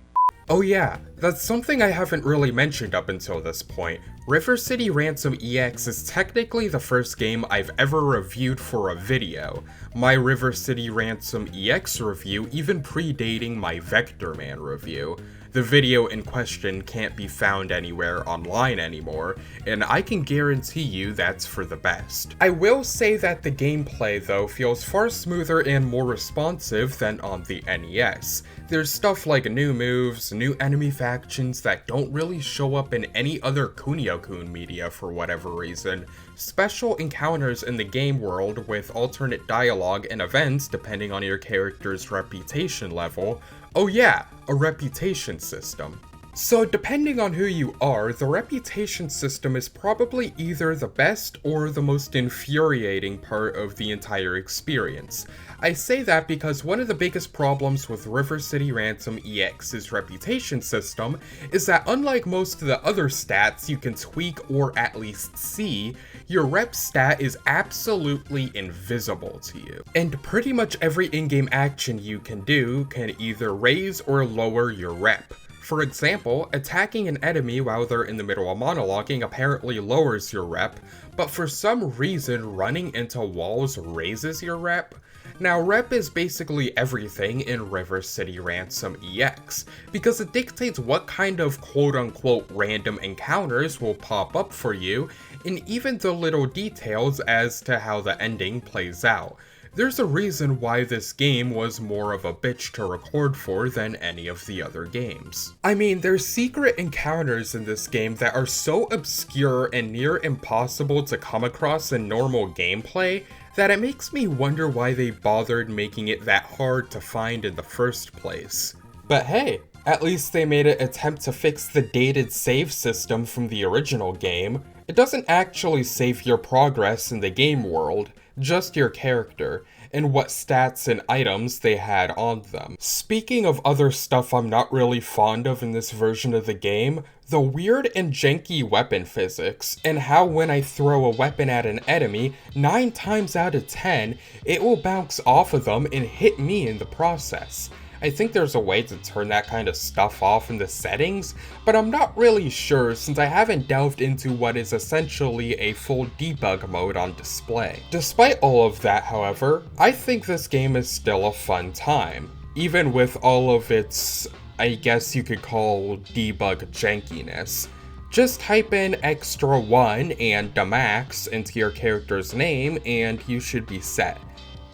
Oh yeah, that's something I haven't really mentioned up until this point. River City Ransom EX is technically the first game I've ever reviewed for a video. My River City Ransom EX review even predating my Vector Man review. The video in question can't be found anywhere online anymore, and I can guarantee you that's for the best. I will say that the gameplay though feels far smoother and more responsive than on the NES. There's stuff like new moves, new enemy factions that don't really show up in any other Kunio-kun media for whatever reason, special encounters in the game world with alternate dialogue and events depending on your character's reputation level. Oh yeah, a reputation system. So depending on who you are, the reputation system is probably either the best or the most infuriating part of the entire experience. I say that because one of the biggest problems with River City Ransom EX's reputation system is that unlike most of the other stats you can tweak or at least see, your rep stat is absolutely invisible to you. And pretty much every in-game action you can do can either raise or lower your rep. For example, attacking an enemy while they're in the middle of monologuing apparently lowers your rep, but for some reason running into walls raises your rep. Now rep is basically everything in River City Ransom EX, because it dictates what kind of quote-unquote random encounters will pop up for you, and even the little details as to how the ending plays out. There's a reason why this game was more of a bitch to record for than any of the other games. I mean, there's secret encounters in this game that are so obscure and near impossible to come across in normal gameplay that it makes me wonder why they bothered making it that hard to find in the first place. But hey, at least they made an attempt to fix the dated save system from the original game. It doesn't actually save your progress in the game world, just your character, and what stats and items they had on them. Speaking of other stuff I'm not really fond of in this version of the game, the weird and janky weapon physics, and how when I throw a weapon at an enemy, 9 times out of 10, it will bounce off of them and hit me in the process. I think there's a way to turn that kind of stuff off in the settings, but I'm not really sure since I haven't delved into what is essentially a full debug mode on display. Despite all of that, however, I think this game is still a fun time, even with all of its, I guess you could call, debug jankiness. Just type in extra 1 and damax into your character's name and you should be set.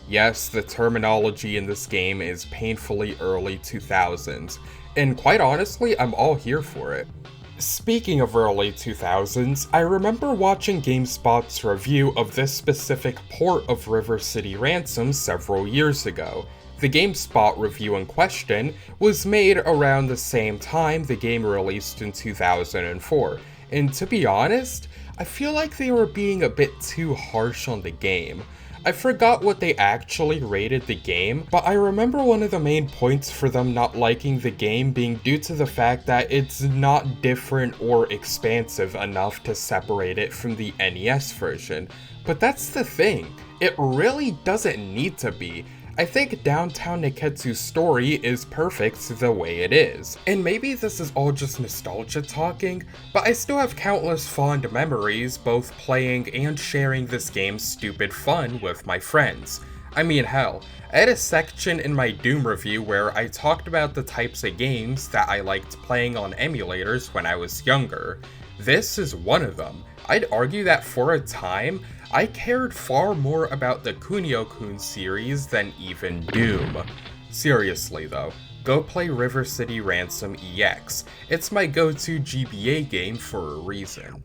Yes, the terminology in this game is painfully early 2000s, and quite honestly, I'm all here for it. Speaking of early 2000s, I remember watching GameSpot's review of this specific port of River City Ransom several years ago. The GameSpot review in question was made around the same time the game released in 2004, and to be honest, I feel like they were being a bit too harsh on the game. I forgot what they actually rated the game, but I remember one of the main points for them not liking the game being due to the fact that it's not different or expansive enough to separate it from the NES version. But that's the thing, it really doesn't need to be. I think Downtown Neketsu's story is perfect the way it is. And maybe this is all just nostalgia talking, but I still have countless fond memories both playing and sharing this game's stupid fun with my friends. I mean hell, I had a section in my Doom review where I talked about the types of games that I liked playing on emulators when I was younger. This is one of them. I'd argue that for a time, I cared far more about the Kunio-kun series than even Doom. Seriously though, go play River City Ransom EX. It's my go-to GBA game for a reason.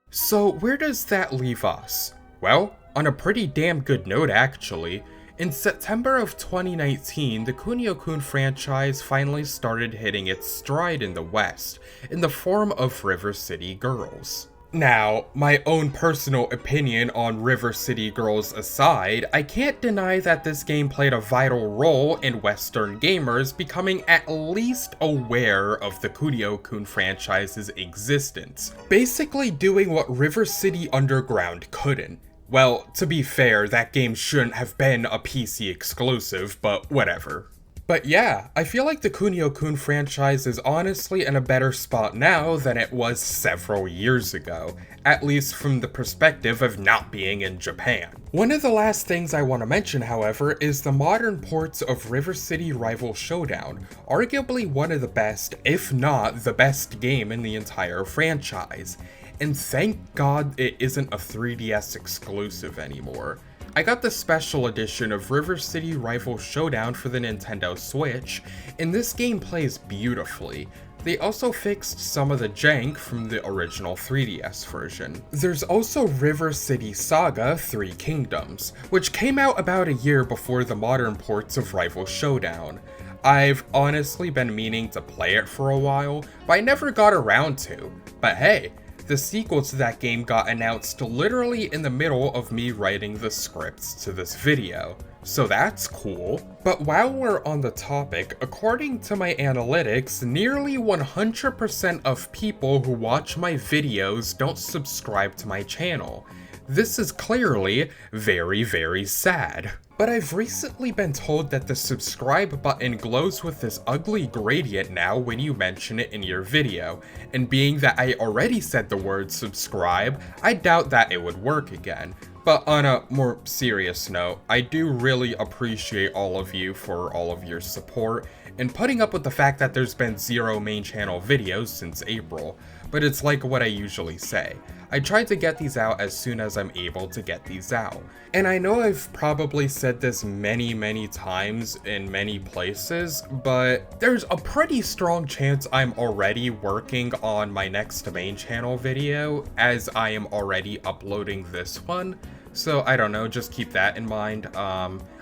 So where does that leave us? Well, on a pretty damn good note actually. In September of 2019, the Kunio-kun franchise finally started hitting its stride in the West, in the form of River City Girls. Now, my own personal opinion on River City Girls aside, I can't deny that this game played a vital role in Western gamers becoming at least aware of the Kunio-kun franchise's existence, basically doing what River City Underground couldn't. Well, to be fair, that game shouldn't have been a PC exclusive, but whatever. But yeah, I feel like the Kunio-kun franchise is honestly in a better spot now than it was several years ago, at least from the perspective of not being in Japan. One of the last things I want to mention, however, is the modern ports of River City Rival Showdown, arguably one of the best, if not the best game in the entire franchise. And thank God it isn't a 3DS exclusive anymore. I got the special edition of River City Rival Showdown for the Nintendo Switch, and this game plays beautifully. They also fixed some of the jank from the original 3DS version. There's also River City Saga 3 Kingdoms, which came out about a year before the modern ports of Rival Showdown. I've honestly been meaning to play it for a while, but I never got around to. But hey, the sequel to that game got announced literally in the middle of me writing the scripts to this video, so that's cool. But while we're on the topic, according to my analytics, nearly 100% of people who watch my videos don't subscribe to my channel. This is clearly very, very sad. But I've recently been told that the subscribe button glows with this ugly gradient now when you mention it in your video, and being that I already said the word subscribe, I doubt that it would work again. But on a more serious note, I do really appreciate all of you for all of your support, and putting up with the fact that there's been 0 main channel videos since April, but it's like what I usually say. I try to get these out as soon as I'm able to get these out. And I know I've probably said this many times in many places, but there's a pretty strong chance I'm already working on my next main channel video, as I am already uploading this one. So I don't know, just keep that in mind.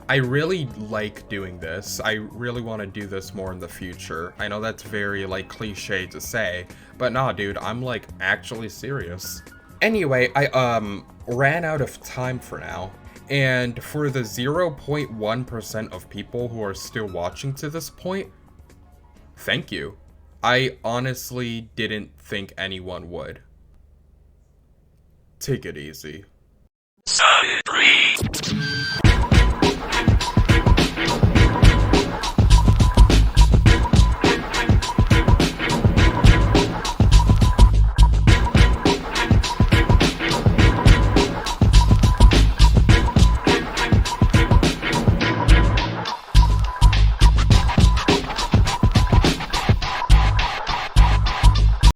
I really like doing this. I really want to do this more in the future. I know that's very like cliche to say, but nah dude, I'm like actually serious. Anyway, I ran out of time for now. And for the 0.1% of people who are still watching to this point, thank you. I honestly didn't think anyone would. Take it easy. Sundree.